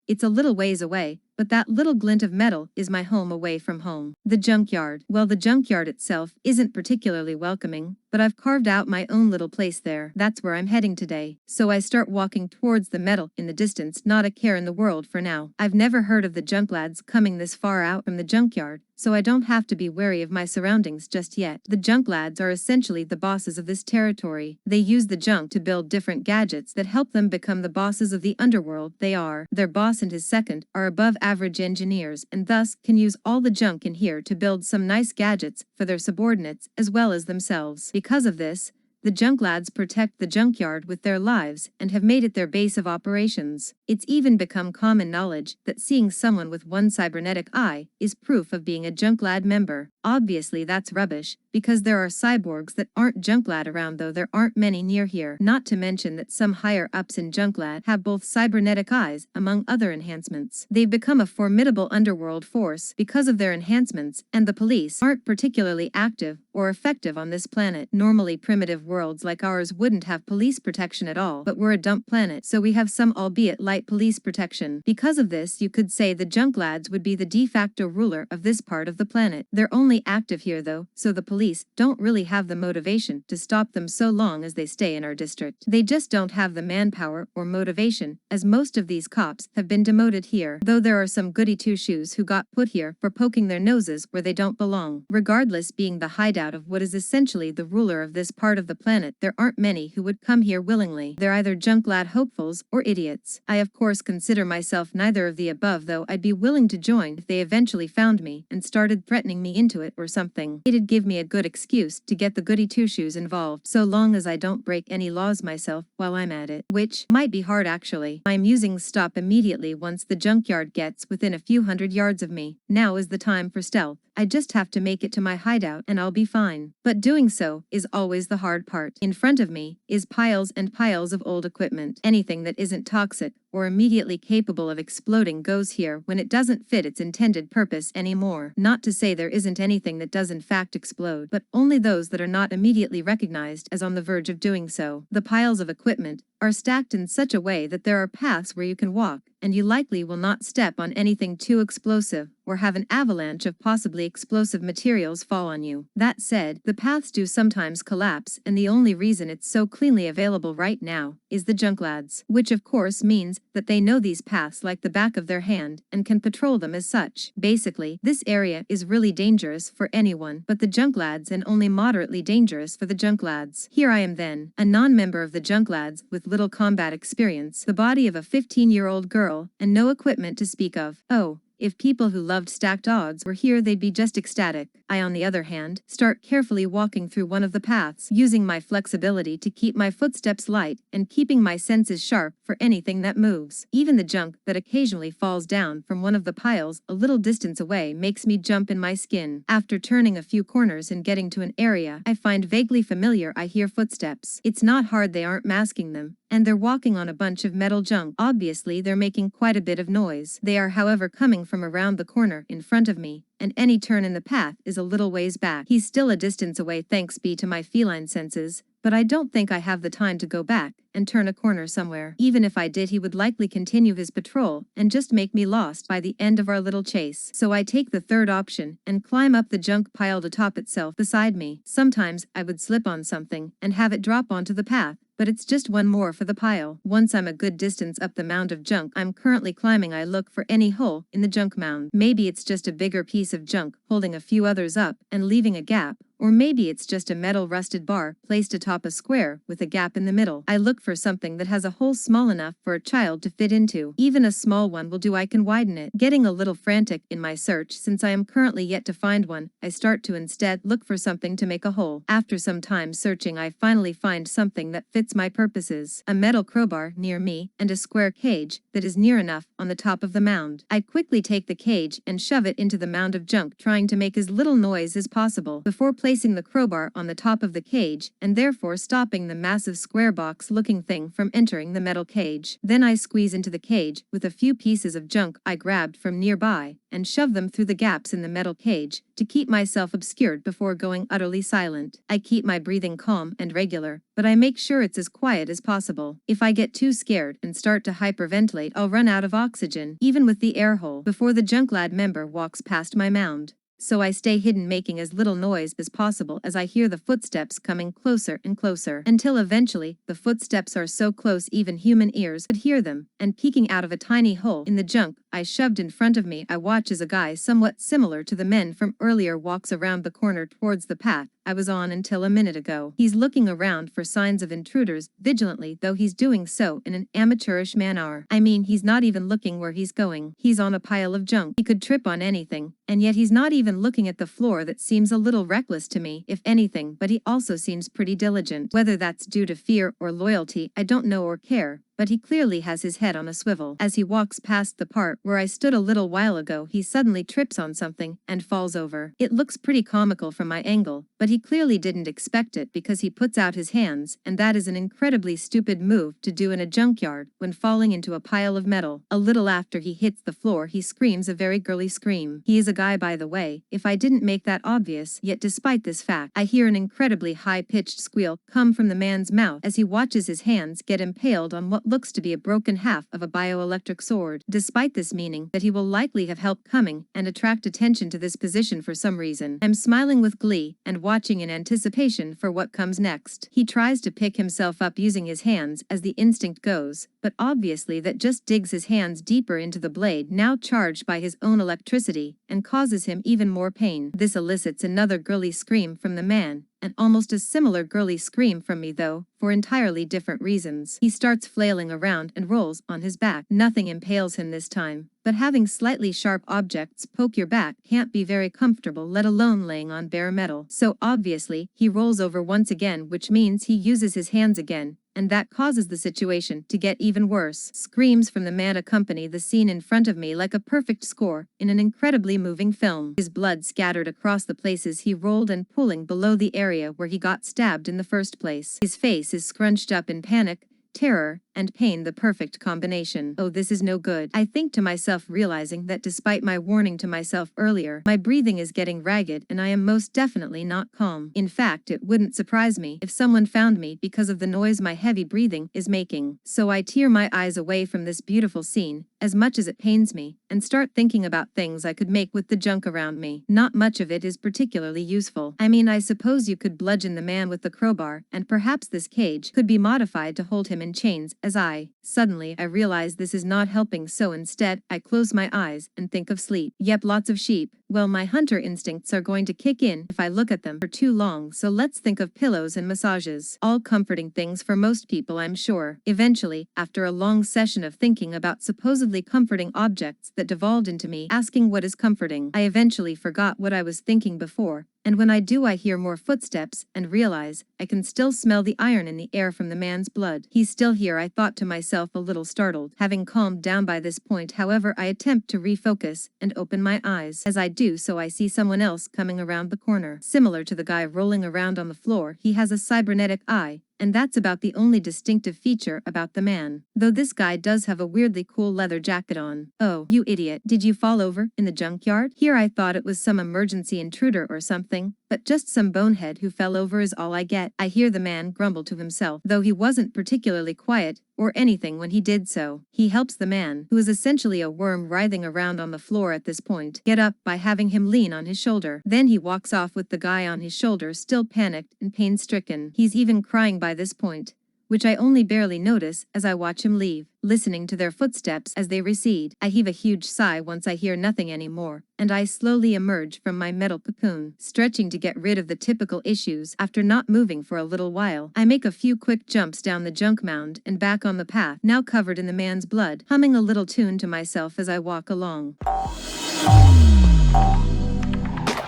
It's a little ways away, but that little glint of metal is my home away from home. The junkyard. Well, the junkyard itself isn't particularly welcoming, but I've carved out my own little place there. That's where I'm heading today. So I start walking towards the metal in the distance, not a care in the world for now. I've never heard of the junk lads coming this far out from the junkyard, so I don't have to be wary of my surroundings just yet. The junk lads are essentially the bosses of this territory. They use the junk to build different gadgets that help them become the bosses of the underworld they are. Their boss and his second are above average engineers and thus can use all the junk in here to build some nice gadgets for their subordinates as well as themselves. Because of this, the junk lads protect the junkyard with their lives and have made it their base of operations. It's even become common knowledge that seeing someone with one cybernetic eye is proof of being a junk lad member. Obviously that's rubbish, because there are cyborgs that aren't junk lad around, though there aren't many near here. Not to mention that some higher ups in junk lad have both cybernetic eyes among other enhancements. They've become a formidable underworld force because of their enhancements, and the police aren't particularly active or effective on this planet. Normally primitive worlds like ours wouldn't have police protection at all, but we're a dump planet, so we have some albeit light police protection. Because of this, you could say the junk lads would be the de facto ruler of this part of the planet. They're only active here though, so the police don't really have the motivation to stop them so long as they stay in our district. They just don't have the manpower or motivation, as most of these cops have been demoted here, though there are some goody two-shoes who got put here for poking their noses where they don't belong. Regardless, being the hideout of what is essentially the ruler of this part of the planet, there aren't many who would come here willingly. They're either junk lad hopefuls or idiots. I of course consider myself neither of the above, though I'd be willing to join if they eventually found me and started threatening me into it or something. It'd give me a good excuse to get the goody two-shoes involved, so long as I don't break any laws myself while I'm at it, which might be hard actually. My musings stop immediately once the junkyard gets within a few hundred yards of me. Now is the time for stealth. I just have to make it to my hideout and I'll be fine. But doing so is always the hard part. In front of me is piles and piles of old equipment. Anything that isn't toxic or immediately capable of exploding goes here when it doesn't fit its intended purpose anymore. Not to say there isn't anything that does in fact explode, but only those that are not immediately recognized as on the verge of doing so. The piles of equipment are stacked in such a way that there are paths where you can walk, and you likely will not step on anything too explosive or have an avalanche of possibly explosive materials fall on you. That said, the paths do sometimes collapse, and the only reason it's so cleanly available right now is the junk lads, which of course means that they know these paths like the back of their hand and can patrol them as such. Basically, this area is really dangerous for anyone but the junk lads and only moderately dangerous for the junk lads. Here I am then, a non-member of the junk lads with little combat experience, the body of a 15-year-old girl, and no equipment to speak of. Oh, if people who loved stacked odds were here, they'd be just ecstatic. I, on the other hand, start carefully walking through one of the paths, using my flexibility to keep my footsteps light and keeping my senses sharp for anything that moves. Even the junk that occasionally falls down from one of the piles a little distance away makes me jump in my skin. After turning a few corners and getting to an area I find vaguely familiar, I hear footsteps. It's not hard, they aren't masking them, and they're walking on a bunch of metal junk. Obviously, they're making quite a bit of noise. They are, however, coming from around the corner in front of me, and any turn in the path is a little ways back. He's still a distance away thanks be to my feline senses, but I don't think I have the time to go back and turn a corner somewhere. Even if I did, he would likely continue his patrol and just make me lost by the end of our little chase. So I take the third option and climb up the junk piled atop itself beside me. Sometimes I would slip on something and have it drop onto the path, but it's just one more for the pile. Once I'm a good distance up the mound of junk I'm currently climbing, I look for any hole in the junk mound. Maybe it's just a bigger piece of junk holding a few others up and leaving a gap, or maybe it's just a metal rusted bar placed atop a square with a gap in the middle. I look for something that has a hole small enough for a child to fit into. Even a small one will do, I can widen it. Getting a little frantic in my search since I am currently yet to find one, I start to instead look for something to make a hole. After some time searching I finally find something that fits my purposes. A metal crowbar near me and a square cage that is near enough on the top of the mound. I quickly take the cage and shove it into the mound of junk, trying to make as little noise as possible. Before placing the crowbar on the top of the cage and therefore stopping the massive square box-looking thing from entering the metal cage. Then I squeeze into the cage with a few pieces of junk I grabbed from nearby and shove them through the gaps in the metal cage to keep myself obscured before going utterly silent. I keep my breathing calm and regular, but I make sure it's as quiet as possible. If I get too scared and start to hyperventilate, I'll run out of oxygen, even with the air hole, before the junkyard member walks past my mound. So I stay hidden, making as little noise as possible as I hear the footsteps coming closer and closer, until eventually the footsteps are so close even human ears could hear them, and peeking out of a tiny hole in the junk I shoved in front of me, I watch as a guy somewhat similar to the men from earlier walks around the corner towards the path I was on until a minute ago. He's looking around for signs of intruders vigilantly, though he's doing so in an amateurish manner. I mean, he's not even looking where he's going. He's on a pile of junk. He could trip on anything, and yet he's not even looking at the floor. That seems a little reckless to me, if anything, but he also seems pretty diligent. Whether that's due to fear or loyalty, I don't know or care, but he clearly has his head on a swivel. As he walks past the part where I stood a little while ago, he suddenly trips on something and falls over. It looks pretty comical from my angle, but he clearly didn't expect it because he puts out his hands, and that is an incredibly stupid move to do in a junkyard when falling into a pile of metal. A little after he hits the floor, he screams a very girly scream. He is a guy, by the way, if I didn't make that obvious, yet despite this fact, I hear an incredibly high-pitched squeal come from the man's mouth as he watches his hands get impaled on what looks to be a broken half of a bioelectric sword. Despite this meaning that he will likely have help coming and attract attention to this position for some reason, I'm smiling with glee and watching in anticipation for what comes next. He tries to pick himself up using his hands as the instinct goes, but obviously that just digs his hands deeper into the blade, now charged by his own electricity, and causes him even more pain. This elicits another girly scream from the man, and almost a similar girly scream from me, though, for entirely different reasons. He starts flailing around and rolls on his back. Nothing impales him this time, but having slightly sharp objects poke your back can't be very comfortable, let alone laying on bare metal. So obviously, he rolls over once again, which means he uses his hands again, and that causes the situation to get even worse. Screams from the man accompany the scene in front of me like a perfect score in an incredibly moving film. His blood scattered across the places he rolled and pulling below the area where he got stabbed in the first place. His face is scrunched up in panic, terror, and pain, the perfect combination. Oh, this is no good, I think to myself, realizing that despite my warning to myself earlier, my breathing is getting ragged and I am most definitely not calm. In fact, it wouldn't surprise me if someone found me because of the noise my heavy breathing is making. So I tear my eyes away from this beautiful scene, as much as it pains me, and start thinking about things I could make with the junk around me. Not much of it is particularly useful. I mean, I suppose you could bludgeon the man with the crowbar, and perhaps this cage could be modified to hold him in chains, as suddenly I realize this is not helping, so instead, I close my eyes and think of sleep. Yep, lots of sheep. Well, my hunter instincts are going to kick in if I look at them for too long, so let's think of pillows and massages. All comforting things for most people, I'm sure. Eventually, after a long session of thinking about supposedly comforting objects that devolved into me asking what is comforting, I eventually forgot what I was thinking before, and when I do, I hear more footsteps and realize I can still smell the iron in the air from the man's blood. He's still here, I thought to myself, a little startled. Having calmed down by this point, however, I attempt to refocus and open my eyes. As I do so, I see someone else coming around the corner. Similar to the guy rolling around on the floor, he has a cybernetic eye, and that's about the only distinctive feature about the man. Though this guy does have a weirdly cool leather jacket on. Oh, you idiot. Did you fall over in the junkyard? Here I thought it was some emergency intruder or something, but just some bonehead who fell over is all I get. I hear the man grumble to himself, though he wasn't particularly quiet or anything when he did so. He helps the man, who is essentially a worm writhing around on the floor at this point, get up by having him lean on his shoulder. Then he walks off with the guy on his shoulder, still panicked and pain-stricken. He's even crying by this point, which I only barely notice as I watch him leave, listening to their footsteps as they recede. I heave a huge sigh once I hear nothing anymore, and I slowly emerge from my metal cocoon, stretching to get rid of the typical issues. After not moving for a little while, I make a few quick jumps down the junk mound and back on the path, now covered in the man's blood, humming a little tune to myself as I walk along.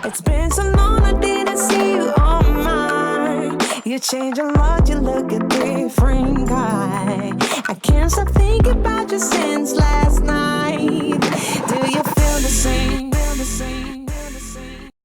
It's been so long I didn't see you on mine. You change a lot, you look different.